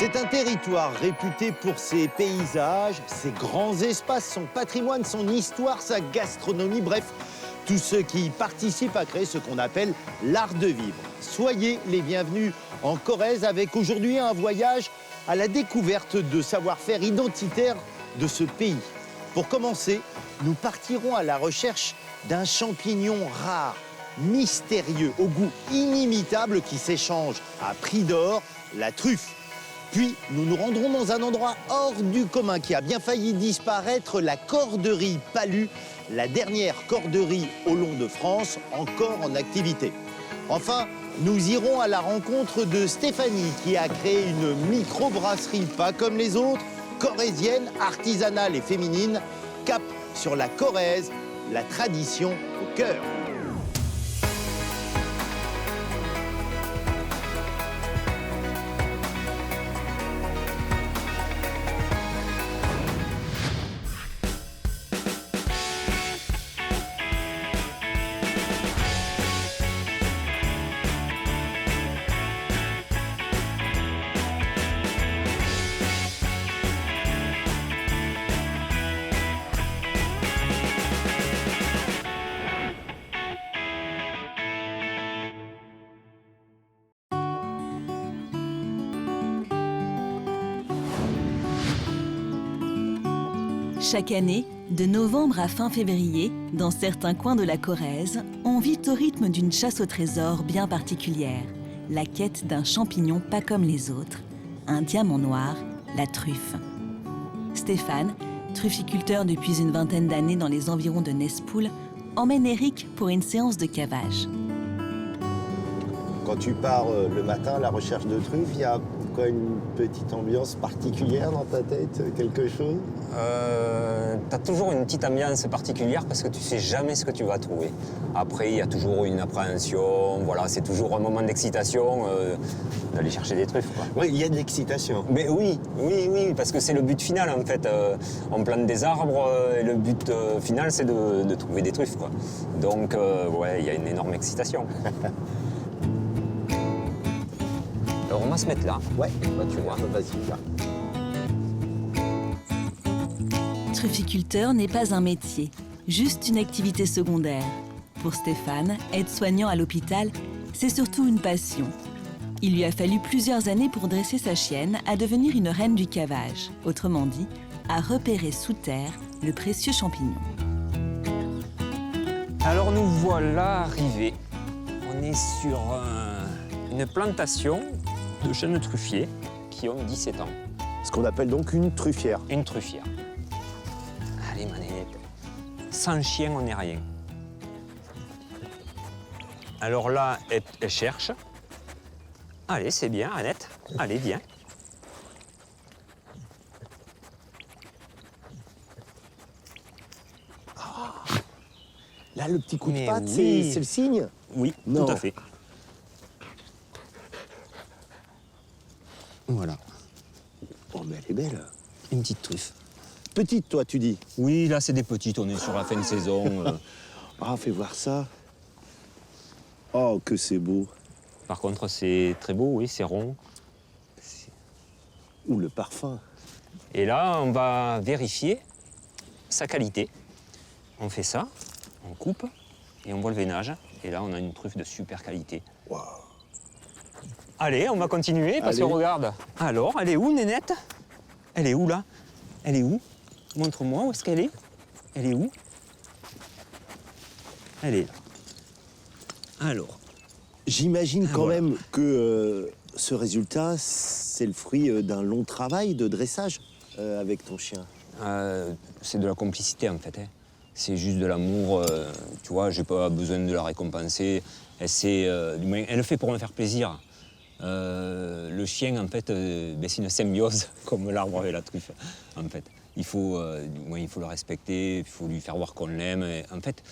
C'est un territoire réputé pour ses paysages, ses grands espaces, son patrimoine, son histoire, sa gastronomie, bref, tous ceux qui participent à créer ce qu'on appelle l'art de vivre. Soyez les bienvenus en Corrèze avec aujourd'hui un voyage à la découverte de savoir-faire identitaire de ce pays. Pour commencer, nous partirons à la recherche d'un champignon rare, mystérieux, au goût inimitable qui s'échange à prix d'or, la truffe. Puis, nous nous rendrons dans un endroit hors du commun qui a bien failli disparaître, la corderie Palu, la dernière corderie au long de France, encore en activité. Enfin, nous irons à la rencontre de Stéphanie qui a créé une microbrasserie pas comme les autres, corrézienne, artisanale et féminine, cap sur la Corrèze, la tradition au cœur. Chaque année, de novembre à fin février, dans certains coins de la Corrèze, on vit au rythme d'une chasse au trésor bien particulière, la quête d'un champignon pas comme les autres, un diamant noir, la truffe. Stéphane, trufficulteur depuis une vingtaine d'années dans les environs de Nespoul, emmène Eric pour une séance de cavage. Quand tu pars le matin à la recherche de truffes, il y a quoi, une petite ambiance particulière dans ta tête, quelque chose? T'as toujours une petite ambiance particulière parce que tu sais jamais ce que tu vas trouver. Après, il y a toujours une appréhension, voilà, c'est toujours un moment d'excitation d'aller chercher des truffes, quoi. Oui, il y a de l'excitation. Mais oui, parce que c'est le but final, en fait. On plante des arbres et le but final, c'est de trouver des truffes, quoi. Donc, ouais, il y a une énorme excitation. Alors, on va se mettre là. Ouais, bah, tu vois, vas-y, là. Trufficulteur n'est pas un métier, juste une activité secondaire. Pour Stéphane, aide-soignant à l'hôpital, c'est surtout une passion. Il lui a fallu plusieurs années pour dresser sa chienne à devenir une reine du cavage, autrement dit, à repérer sous terre le précieux champignon. Alors nous voilà arrivés. On est sur une plantation de jeunes truffiers qui ont 17 ans. Ce qu'on appelle donc une truffière. Une truffière. Allez, manette. Sans chien, on n'est rien. Alors là, elle cherche. Allez, c'est bien, Annette. Allez, viens. Là, le petit coup de Mais patte, oui. c'est le signe? Oui, Non. tout à fait. Voilà, Oh, mais elle est belle. une petite truffe. Petite, toi, tu dis? Oui, là, c'est des petites. On est sur la fin de saison. Ah, fais voir ça. Oh, que c'est beau. Par contre, c'est très beau, oui, c'est rond. Ouh, le parfum. Et là, on va vérifier sa qualité. On fait ça, on coupe et on voit le veinage. Et là, on a une truffe de super qualité. Waouh. Allez, on va continuer parce Allez. que regarde. Alors, elle est où, Nénette? Elle est où, là? Elle est où? Montre-moi où est-ce qu'elle est. Elle est où? Elle est là. Alors, J'imagine quand voilà. même que ce résultat, c'est le fruit d'un long travail de dressage avec ton chien. c'est de la complicité, en fait. Hein. C'est juste de l'amour. Tu vois, j'ai pas besoin de la récompenser. Du moins, elle le fait pour me faire plaisir. Le chien, en fait, c'est une symbiose, comme l'arbre et la truffe, en fait. Il faut le respecter, il faut lui faire voir qu'on l'aime. En fait,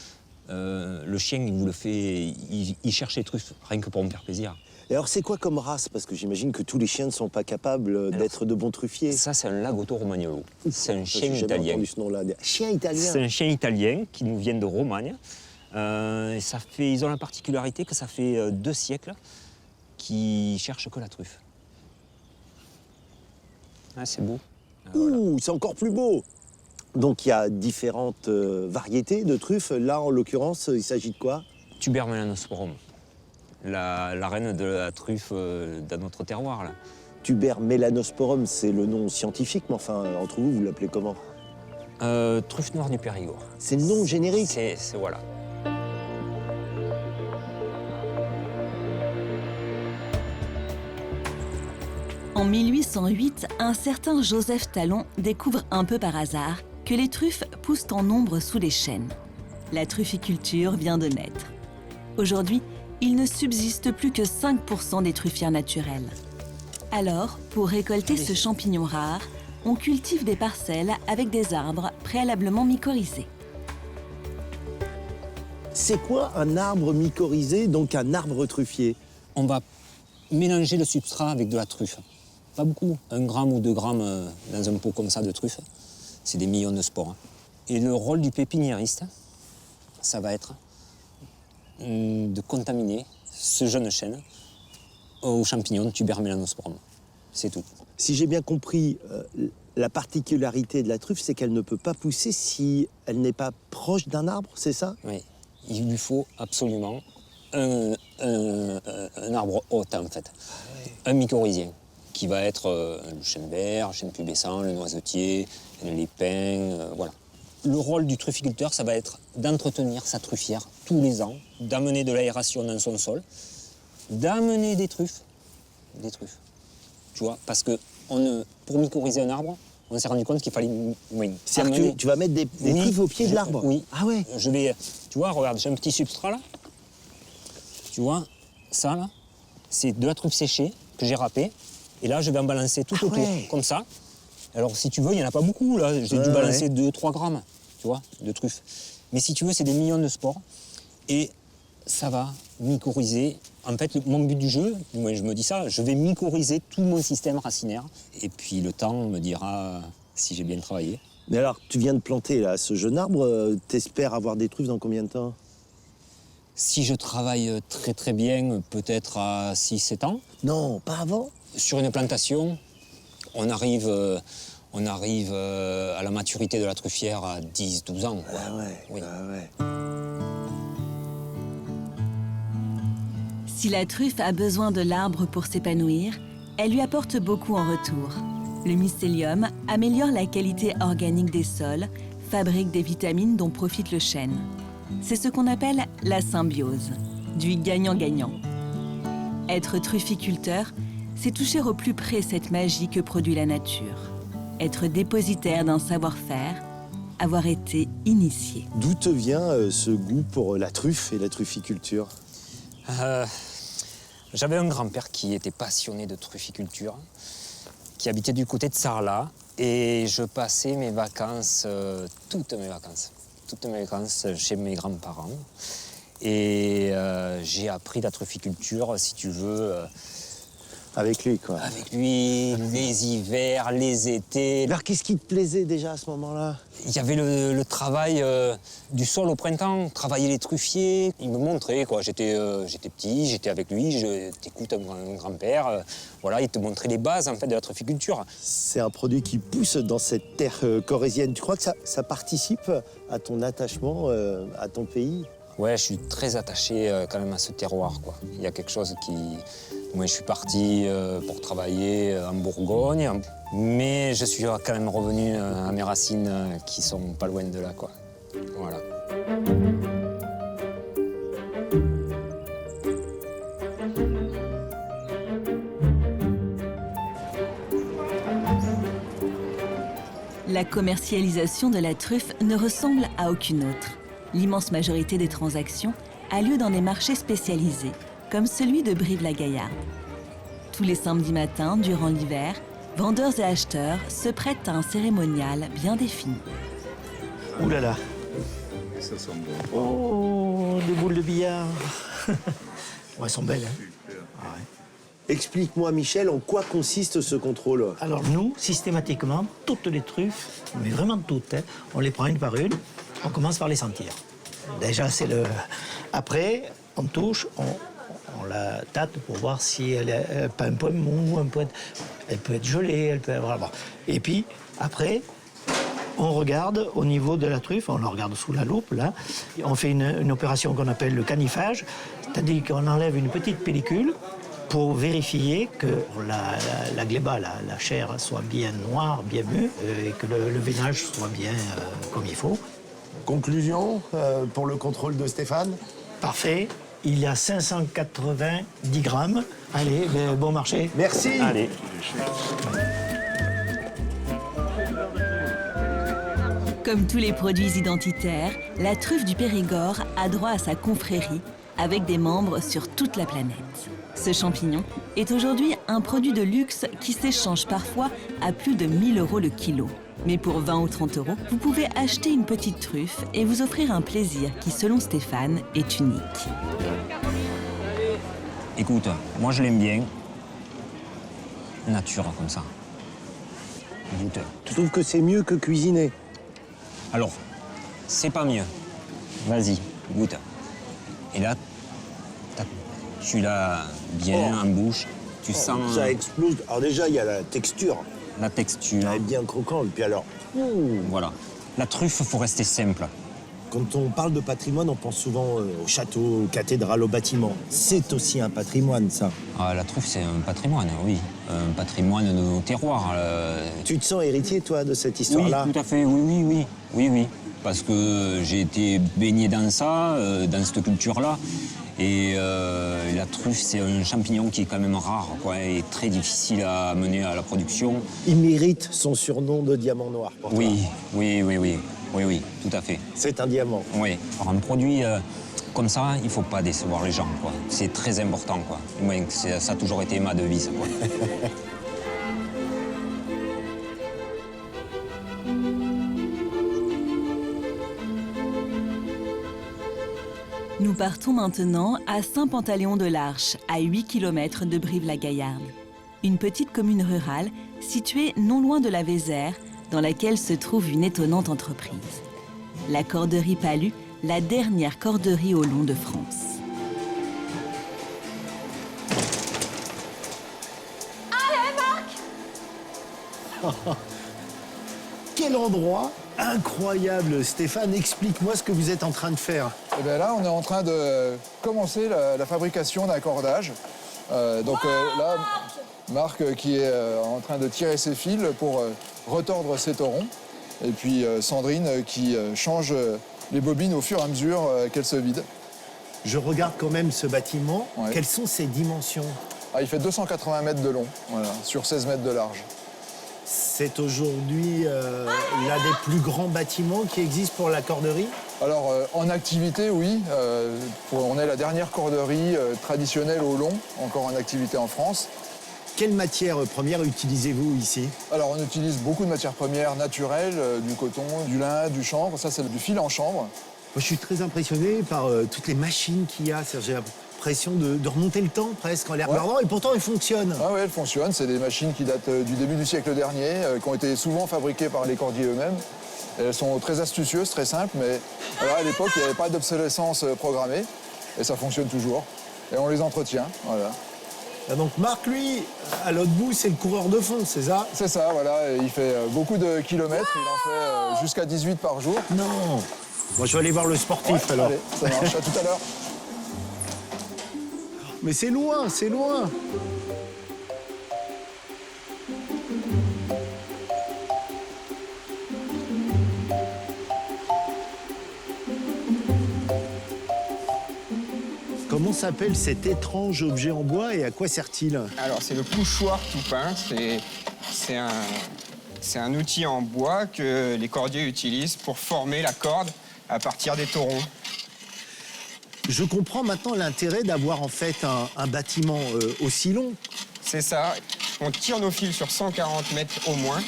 le chien, il vous le fait, il cherche les truffes, rien que pour me faire plaisir. Et alors, c'est quoi comme race? Parce que j'imagine que tous les chiens ne sont pas capables d'être de bons truffiers. Ça, c'est un Lagotto Romagnolo. C'est un chien J'ai jamais italien. entendu ce nom-là. Chien italien. C'est un chien italien qui nous vient de Romagne. Et ils ont la particularité que ça fait 2 siècles qu'ils cherchent que la truffe. Ah, c'est beau. Ouh, c'est encore plus beau. Donc il y a différentes variétés de truffes. Là, en l'occurrence, il s'agit de quoi? Tuber melanosporum, la reine de la truffe dans notre terroir. Là. Tuber melanosporum, c'est le nom scientifique, mais enfin, entre vous, vous l'appelez comment? Truffe noire du Périgord. C'est le nom générique? Voilà. En 1808, un certain Joseph Talon découvre un peu par hasard que les truffes poussent en nombre sous les chênes. La trufficulture vient de naître. Aujourd'hui, il ne subsiste plus que 5% des truffières naturelles. Alors, pour récolter ce champignon rare, on cultive des parcelles avec des arbres préalablement mycorhizés. C'est quoi un arbre mycorhizé, donc un arbre truffier? On va mélanger le substrat avec de la truffe. Pas beaucoup, 1 gramme ou 2 grammes dans un pot comme ça de truffe. C'est des millions de spores. Et le rôle du pépiniériste, ça va être de contaminer ce jeune chêne aux champignons Tuber melanosporum. C'est tout. Si j'ai bien compris, la particularité de la truffe, c'est qu'elle ne peut pas pousser si elle n'est pas proche d'un arbre, c'est ça? Oui, il lui faut absolument un arbre hôte, en fait. Un mycorhizien, qui va être le chêne vert, le chêne pubescent, le noisetier, l'épin, voilà. Le rôle du trufficulteur, ça va être d'entretenir sa truffière tous les ans, d'amener de l'aération dans son sol, d'amener des truffes. Tu vois, parce que pour mycorhizer un arbre, on s'est rendu compte qu'il fallait... Oui, C'est-à-dire que tu vas mettre des truffes au pied de l'arbre? Oui. Ah ouais? Tu vois, regarde, j'ai un petit substrat là. Tu vois, ça là, c'est de la truffe séchée que j'ai râpée. Et là, je vais en balancer tout autour, comme ça. Alors, si tu veux, il n'y en a pas beaucoup, là. J'ai dû balancer 2-3 grammes, tu vois, de truffes. Mais si tu veux, c'est des millions de spores. Et ça va mycorhizer. En fait, mon but du jeu, moi, je me dis ça, je vais mycorhizer tout mon système racinaire. Et puis, le temps me dira si j'ai bien travaillé. Mais alors, tu viens de planter là, ce jeune arbre, t'espères avoir des truffes dans combien de temps? Si je travaille très très bien, peut-être à 6-7 ans. Non, pas avant? Sur une plantation, on arrive à la maturité de la truffière à 10-12 ans. Quoi. Ah ouais, oui. Ah ouais. Si la truffe a besoin de l'arbre pour s'épanouir, elle lui apporte beaucoup en retour. Le mycélium améliore la qualité organique des sols, fabrique des vitamines dont profite le chêne. C'est ce qu'on appelle la symbiose, du gagnant-gagnant. Être trufficulteur, c'est toucher au plus près cette magie que produit la nature. Être dépositaire d'un savoir-faire, avoir été initié. D'où te vient ce goût pour la truffe et la trufficulture? J'avais un grand-père qui était passionné de trufficulture, qui habitait du côté de Sarlat, et je passais mes vacances, toutes mes vacances chez mes grands-parents. Et j'ai appris la trufficulture, si tu veux... Avec lui, quoi. Avec lui, les hivers, les étés. Alors, qu'est-ce qui te plaisait déjà à ce moment-là? Il y avait le travail du sol au printemps, travailler les truffiers. Il me montrait, quoi. J'étais petit, j'étais avec lui, t'écoutes un grand-père. Voilà, il te montrait les bases, en fait, de la trufficulture. C'est un produit qui pousse dans cette terre corrézienne. Tu crois que ça participe à ton attachement à ton pays? Ouais, je suis très attaché quand même à ce terroir, quoi. Il y a quelque chose qui... Moi, je suis parti pour travailler en Bourgogne, mais je suis quand même revenu à mes racines qui sont pas loin de là, quoi. Voilà. La commercialisation de la truffe ne ressemble à aucune autre. L'immense majorité des transactions a lieu dans des marchés spécialisés, comme celui de Brive-la-Gaillarde. Tous les samedis matins, durant l'hiver, vendeurs et acheteurs se prêtent à un cérémonial bien défini. Ouh là là. Ça sent bon. Oh, des boules de billard. Ouais, elles sont belles. Hein. Super. Ah ouais. Explique-moi, Michel, en quoi consiste ce contrôle? Alors nous, systématiquement, toutes les truffes, mais vraiment toutes, hein, on les prend une par une, on commence par les sentir. Déjà, c'est le... Après, on touche, on la tâte pour voir si elle n'a pas un point mou, un point... Elle peut être gelée, elle peut avoir... Bon. Et puis, après, on regarde au niveau de la truffe, on la regarde sous la loupe, là. On fait une opération qu'on appelle le canifage, c'est-à-dire qu'on enlève une petite pellicule pour vérifier que la gléba, la chair, soit bien noire, bien mûre, et que le veinage soit bien comme il faut. Conclusion pour le contrôle de Stéphane? Parfait. Il y a 590 grammes. Allez, bon marché. Merci. Allez. Comme tous les produits identitaires, la truffe du Périgord a droit à sa confrérie, avec des membres sur toute la planète. Ce champignon est aujourd'hui un produit de luxe qui s'échange parfois à plus de 1 000 € le kilo. Mais pour 20 ou 30 €, vous pouvez acheter une petite truffe et vous offrir un plaisir qui, selon Stéphane, est unique. Écoute, moi je l'aime bien. Nature, comme ça. Goûte. Tu trouves que c'est mieux que cuisiner? Alors, c'est pas mieux. Vas-y, goûte. Et là, tu l'as bien en bouche. Tu sens Ça explose. Alors déjà, il y a la texture. la texture. Elle est bien croquante. Puis alors, Voilà. La truffe, faut rester simple. quand on parle de patrimoine, on pense souvent au château, aux cathédrales, aux bâtiments. C'est aussi un patrimoine, ça. Ah, la truffe, c'est un patrimoine, oui. Un patrimoine de nos terroirs. Tu te sens héritier, toi, de cette Oui, histoire-là? tout à fait, oui. Parce que j'ai été baigné dans ça, dans cette culture-là. Et la truffe, c'est un champignon qui est quand même rare, quoi, et très difficile à mener à la production. Il mérite son surnom de diamant noir pour toi. Oui, tout à fait. C'est un diamant. Oui. Alors, un produit comme ça, il ne faut pas décevoir les gens, quoi. C'est très important, quoi. Du moins, ça a toujours été ma devise, quoi. Nous partons maintenant à Saint-Pantaléon-de-l'Arche, à 8 km de Brive-la-Gaillarde. Une petite commune rurale située non loin de la Vézère, dans laquelle se trouve une étonnante entreprise. La Corderie Palu, la dernière corderie au long de France. Quel endroit incroyable, Stéphane. Explique-moi ce que vous êtes en train de faire. Et bien là, on est en train de commencer la fabrication d'un cordage. Là, Marc qui est en train de tirer ses fils pour retordre ses torons. Et puis Sandrine qui change les bobines au fur et à mesure qu'elles se vident. Je regarde quand même ce bâtiment. Ouais. Quelles sont ses dimensions? Ah, il fait 280 mètres de long, voilà, sur 16 mètres de large. C'est aujourd'hui l'un des plus grands bâtiments qui existent pour la corderie? Alors, en activité, oui. On est la dernière corderie traditionnelle au long, encore en activité en France. Quelle matière première utilisez-vous ici? Alors, on utilise beaucoup de matières premières naturelles, du coton, du lin, du chanvre. Ça, c'est du fil en chanvre. Moi, je suis très impressionné par toutes les machines qu'il y a. J'ai l'impression de remonter le temps presque en les regardant, et pourtant elles fonctionnent. Ah oui, elles fonctionnent. C'est des machines qui datent du début du siècle dernier, qui ont été souvent fabriquées par les cordiers eux-mêmes. Elles sont très astucieuses, très simples, mais voilà, à l'époque, il n'y avait pas d'obsolescence programmée, et ça fonctionne toujours. Et on les entretient, voilà. Ah, donc Marc, lui, à l'autre bout, c'est le coureur de fond, c'est ça? C'est ça, voilà. Et il fait beaucoup de kilomètres. Il en fait jusqu'à 18 par jour. Non. Moi, je vais aller voir le sportif alors. Allez, ça marche. À tout à l'heure. Mais c'est loin, c'est loin. Comment s'appelle cet étrange objet en bois et à quoi sert-il? Alors, c'est le poussoir tout peint. C'est un outil en bois que les cordiers utilisent pour former la corde à partir des taurons. Je comprends maintenant l'intérêt d'avoir en fait un bâtiment aussi long. C'est ça. On tire nos fils sur 140 mètres au moins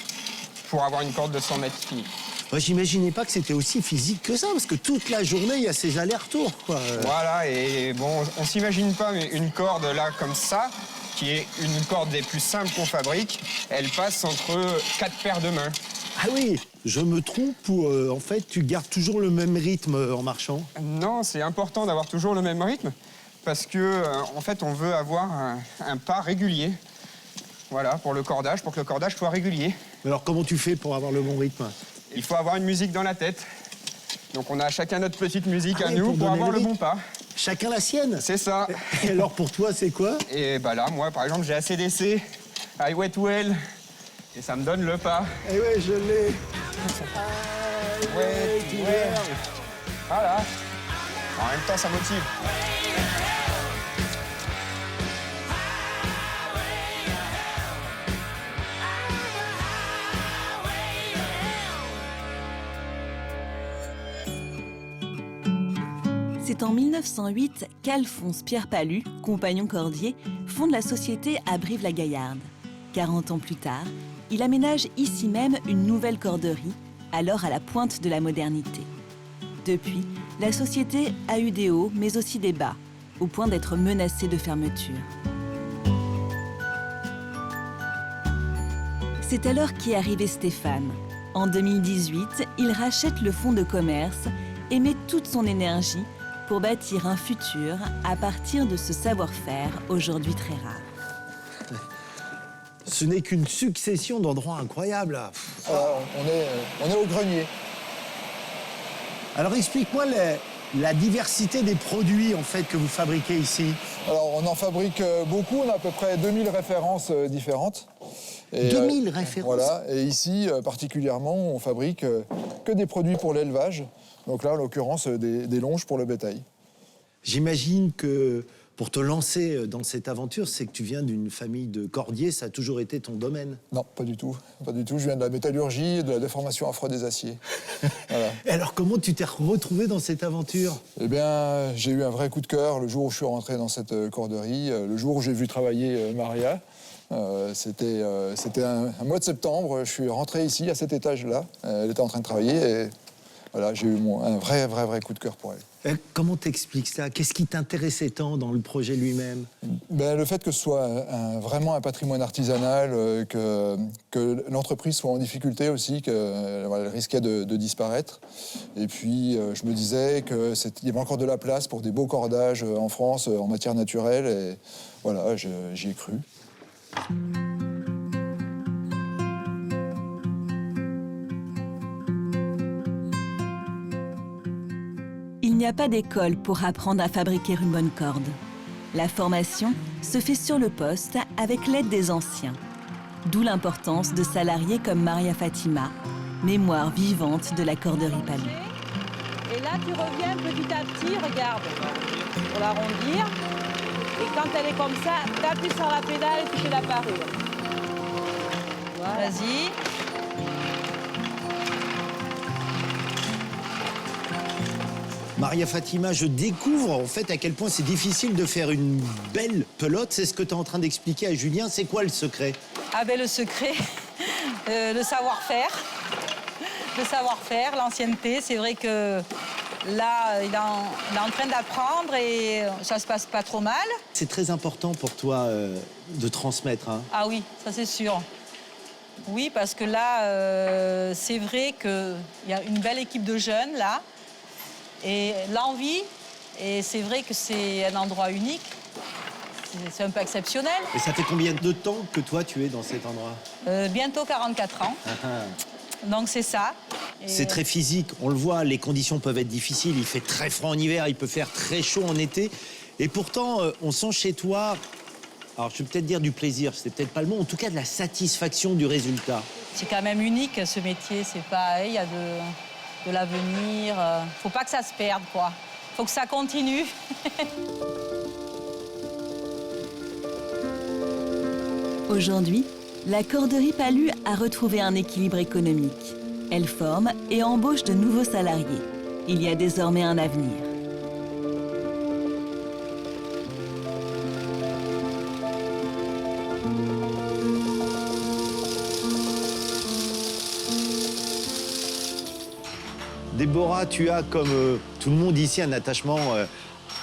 pour avoir une corde de 100 mètres finie. Moi, j'imaginais pas que c'était aussi physique que ça, parce que toute la journée, il y a ces allers-retours, quoi. Voilà, et bon, on s'imagine pas, mais une corde là comme ça, qui est une corde des plus simples qu'on fabrique, elle passe entre 4 paires de mains. Ah oui, je me trompe ou en fait, tu gardes toujours le même rythme en marchant? Non, c'est important d'avoir toujours le même rythme, parce que en fait, on veut avoir un pas régulier. voilà, pour le cordage, pour que le cordage soit régulier. Alors comment tu fais pour avoir le bon rythme? Il faut avoir une musique dans la tête. Donc on a chacun notre petite musique à oui, nous pour donner avoir le rythme. bon pas. Chacun la sienne. C'est ça. Et alors pour toi, c'est quoi? Et bah là, moi, par exemple, j'ai ACDC, I Wet Well, et ça me donne le pas. Eh ouais, je l'ai. Wet Well. Voilà. En même temps, ça motive. C'est en 1908 qu'Alphonse Pierre Palu, compagnon cordier, fonde la société à Brive-la-Gaillarde. 40 ans plus tard, il aménage ici même une nouvelle corderie, alors à la pointe de la modernité. Depuis, la société a eu des hauts, mais aussi des bas, au point d'être menacée de fermeture. C'est alors qu'est arrivé Stéphane. En 2018, il rachète le fonds de commerce et met toute son énergie pour bâtir un futur à partir de ce savoir-faire aujourd'hui très rare. Ce n'est qu'une succession d'endroits incroyables, là. Alors, on est au grenier. Alors explique-moi la diversité des produits en fait que vous fabriquez ici. Alors, on en fabrique beaucoup, on a à peu près 2000 références différentes. Et, 2000 références. Voilà, et ici, particulièrement, on fabrique que des produits pour l'élevage. Donc là, en l'occurrence, des longes pour le bétail. J'imagine que pour te lancer dans cette aventure, c'est que tu viens d'une famille de cordiers, ça a toujours été ton domaine. Non, pas du tout. Pas du tout. Je viens de la métallurgie et de la déformation à froid des aciers. Voilà. Et alors comment tu t'es retrouvé dans cette aventure? Eh bien, j'ai eu un vrai coup de cœur le jour où je suis rentré dans cette corderie, le jour où j'ai vu travailler Maria. C'était un mois de septembre, je suis rentré ici, à cet étage-là. Elle était en train de travailler et voilà, j'ai eu un vrai coup de cœur pour elle. Comment t'expliques ça? Qu'est-ce qui t'intéressait tant dans le projet lui-même? Ben, le fait que ce soit vraiment un patrimoine artisanal, que l'entreprise soit en difficulté aussi, qu'elle risquait de disparaître. Et puis, je me disais qu'il y avait encore de la place pour des beaux cordages en France, en matière naturelle. Et voilà, j'y ai cru. Il n'y a pas d'école pour apprendre à fabriquer une bonne corde. La formation se fait sur le poste avec l'aide des anciens. D'où l'importance de salariés comme Maria Fatima, mémoire vivante de la corderie Palu. Et là, tu reviens petit à petit, regarde, pour l'arrondir. Et quand elle est comme ça, tu appuies sur la pédale et tu fais la parure. Voilà. Vas-y. Maria Fatima, je découvre en fait à quel point c'est difficile de faire une belle pelote. C'est ce que tu es en train d'expliquer à Julien. C'est quoi le secret? Ah ben le secret, le savoir-faire. Le savoir-faire, l'ancienneté. C'est vrai que là, il est en train d'apprendre et ça se passe pas trop mal. C'est très important pour toi de transmettre. Hein. Ah oui, ça c'est sûr. Oui, parce que là, c'est vrai qu'il y a une belle équipe de jeunes là. Et l'envie, et c'est vrai que c'est un endroit unique, c'est un peu exceptionnel. Et ça fait combien de temps que toi tu es dans cet endroit? Bientôt 44 ans, donc c'est ça. Et c'est très physique, on le voit, les conditions peuvent être difficiles, il fait très froid en hiver, il peut faire très chaud en été. Et pourtant, on sent chez toi, alors je vais peut-être dire du plaisir, c'est peut-être pas le mot, en tout cas de la satisfaction du résultat. C'est quand même unique ce métier, c'est pas, il y a de l'avenir. Faut pas que ça se perde, quoi. Faut que ça continue. Aujourd'hui, la corderie Palu a retrouvé un équilibre économique. Elle forme et embauche de nouveaux salariés. Il y a désormais un avenir. Déborah, tu as, comme tout le monde ici, un attachement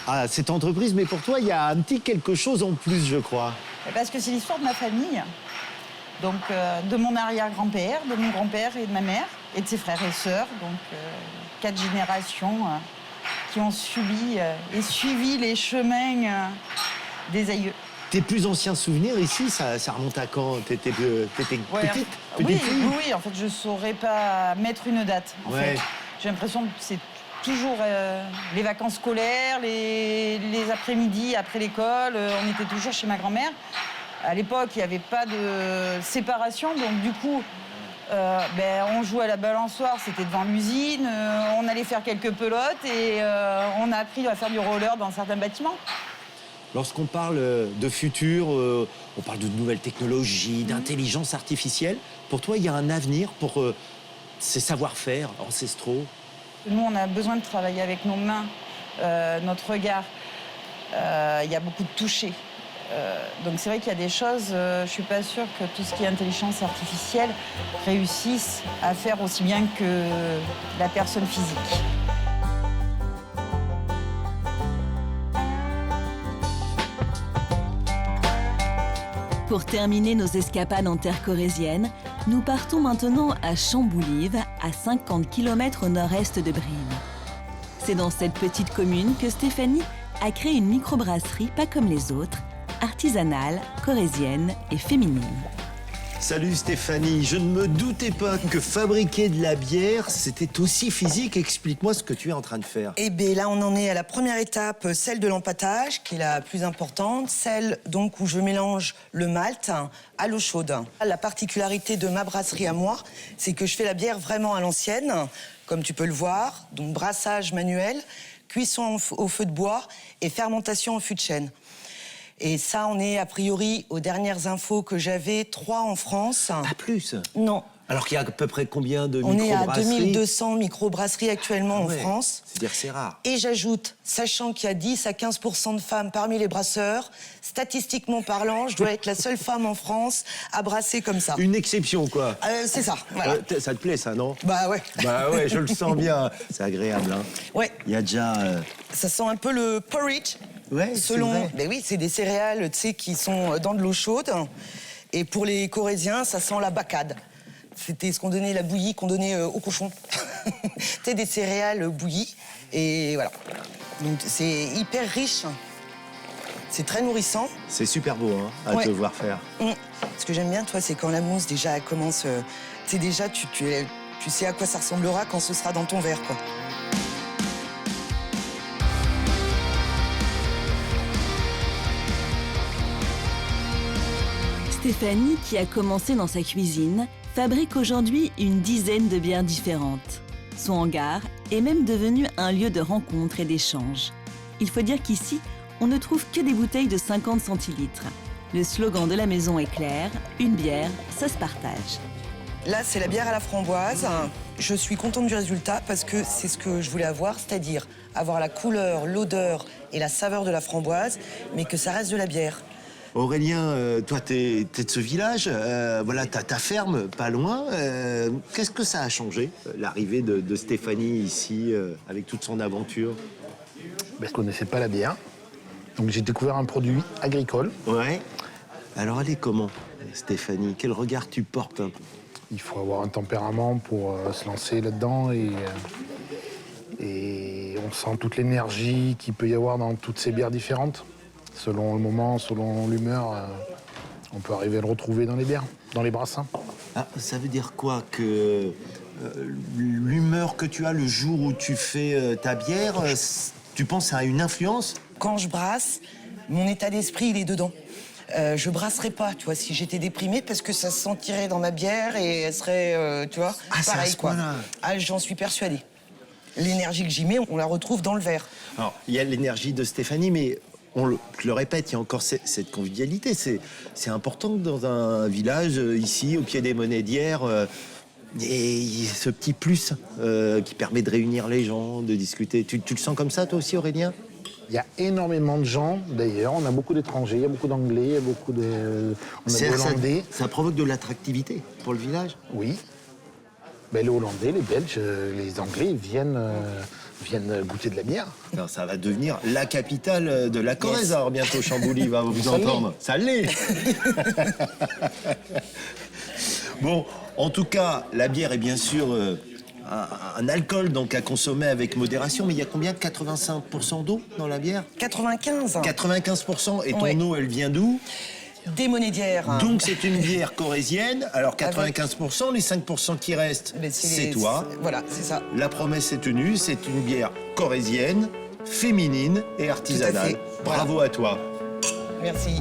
à cette entreprise, mais pour toi, il y a un petit quelque chose en plus, je crois. Parce que c'est l'histoire de ma famille, donc de mon arrière-grand-père, de mon grand-père et de ma mère, et de ses frères et sœurs, donc 4 générations qui ont subi et suivi les chemins des aïeux. Tes plus anciens souvenirs ici, ça remonte à quand? T'étais petite Oui, fille? oui, en fait, je saurais pas mettre une date. En Ouais. fait. J'ai l'impression que c'est toujours les vacances scolaires, les après-midi après l'école. On était toujours chez ma grand-mère. À l'époque, il n'y avait pas de séparation, donc du coup, on jouait à la balançoire, c'était devant l'usine. On allait faire quelques pelotes et on a appris à faire du roller dans certains bâtiments. Lorsqu'on parle de futur, on parle de nouvelles technologies, d'intelligence artificielle. Pour toi, il y a un avenir pour ces savoir-faire ancestraux? Nous, on a besoin de travailler avec nos mains, notre regard. Il y a beaucoup de toucher. Donc c'est vrai qu'il y a des choses, je ne suis pas sûre que tout ce qui est intelligence artificielle réussisse à faire aussi bien que la personne physique. Pour terminer nos escapades en terre corésienne, nous partons maintenant à Chamboulive, à 50 km au nord-est de Brive. C'est dans cette petite commune que Stéphanie a créé une microbrasserie pas comme les autres, artisanale, corésienne et féminine. Salut Stéphanie, je ne me doutais pas que fabriquer de la bière, c'était aussi physique. Explique-moi ce que tu es en train de faire. Eh bien là, on en est à la première étape, celle de l'empâtage, qui est la plus importante, celle donc où je mélange le malt à l'eau chaude. La particularité de ma brasserie à moi, c'est que je fais la bière vraiment à l'ancienne, comme tu peux le voir, donc brassage manuel, cuisson au feu de bois et fermentation au fût de chêne. Et ça, on est a priori, aux dernières infos que j'avais, 3 en France. Pas plus? Non. Alors qu'il y a à peu près combien de On est à microbrasseries? 2200 microbrasseries actuellement en Ouais, France. c'est-à-dire que c'est rare. Et j'ajoute, sachant qu'il y a 10 à 15% de femmes parmi les brasseurs, statistiquement parlant, je dois être la seule femme en France à brasser comme ça. Une exception, quoi. C'est ça, voilà. Ça te plaît, ça, non? Bah ouais. Bah ouais, je le sens bien. C'est agréable, hein. Ouais. Il y a déjà... Ça sent un peu le porridge. Ouais, c'est selon. vrai. Ben oui, c'est des céréales, tu sais, qui sont dans de l'eau chaude. Et pour les Corésiens, ça sent la bacade. C'était ce qu'on donnait, la bouillie qu'on donnait aux cochons. C'était des céréales bouillies. Et voilà. Donc c'est hyper riche. C'est très nourrissant. C'est super beau, hein, à te voir faire. Ce que j'aime bien, toi, c'est quand la mousse, déjà, elle commence... tu sais, déjà, tu sais à quoi ça ressemblera quand ce sera dans ton verre, quoi. Stéphanie, qui a commencé dans sa cuisine, fabrique aujourd'hui une dizaine de bières différentes. Son hangar est même devenu un lieu de rencontre et d'échange. Il faut dire qu'ici, on ne trouve que des bouteilles de 50 centilitres. Le slogan de la maison est clair, une bière, ça se partage. Là, c'est la bière à la framboise. Je suis contente du résultat parce que c'est ce que je voulais avoir, c'est-à-dire avoir la couleur, l'odeur et la saveur de la framboise, mais que ça reste de la bière. Aurélien, toi, t'es de ce village, voilà, t'as ta ferme pas loin. Qu'est-ce que ça a changé, l'arrivée de Stéphanie ici, avec toute son aventure? Je connaissais pas la bière, donc j'ai découvert un produit agricole. Ouais. Alors, elle est comment, Stéphanie? Quel regard tu portes? Il faut avoir un tempérament pour se lancer là-dedans et on sent toute l'énergie qu'il peut y avoir dans toutes ces bières différentes. Selon le moment, selon l'humeur, on peut arriver à le retrouver dans les bières, dans les brassins. Ah, ça veut dire quoi? Que l'humeur que tu as le jour où tu fais ta bière, tu penses à une influence? Quand je brasse, mon état d'esprit, il est dedans. Je brasserais pas, tu vois, si j'étais déprimée, parce que ça se sentirait dans ma bière et elle serait, tu vois, pareil, quoi. Ah, j'en suis persuadée. L'énergie que j'y mets, on la retrouve dans le verre. Alors, il y a l'énergie de Stéphanie, mais... je le répète, il y a encore cette convivialité. C'est important que dans un village, ici, au pied des Monédières, et ce petit plus qui permet de réunir les gens, de discuter. Tu le sens comme ça, toi aussi, Aurélien? Il y a énormément de gens, d'ailleurs. On a beaucoup d'étrangers, il y a beaucoup d'Anglais, il y a beaucoup de... On a des Hollandais. Ça provoque de l'attractivité pour le village? Oui. Les Hollandais, les Belges, les Anglais viennent goûter de la bière. Non, ça va devenir la capitale de la Corrèze, alors bientôt Chamboulive va vous entendre. Ça l'est. Bon, en tout cas, la bière est bien sûr un alcool donc à consommer avec modération, mais il y a combien? 85% d'eau dans la bière? 95. 95%. Et ton Ouais. eau, elle vient d'où? Des Monédières. Donc c'est une bière corésienne. Alors 95%, les 5% qui restent, Mais c'est toi. Voilà, c'est ça. La promesse est tenue, c'est une bière corésienne, féminine et artisanale. fait. Bravo à toi. Merci.